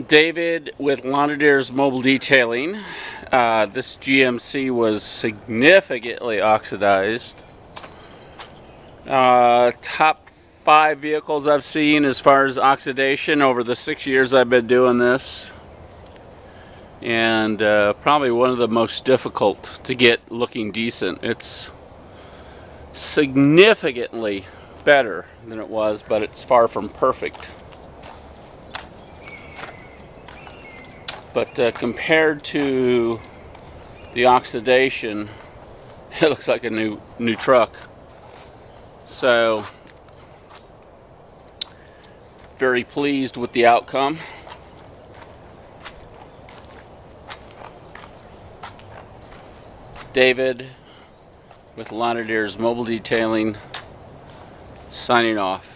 David with Lonadier's Mobile Detailing. This GMC was significantly oxidized. Top 5 vehicles I've seen as far as oxidation over the 6 years I've been doing this. And probably one of the most difficult to get looking decent. It's significantly better than it was, but it's far from perfect. But compared to the oxidation, it looks like a new truck. So, very pleased with the outcome. David with Lonadier's Mobile Detailing, signing off.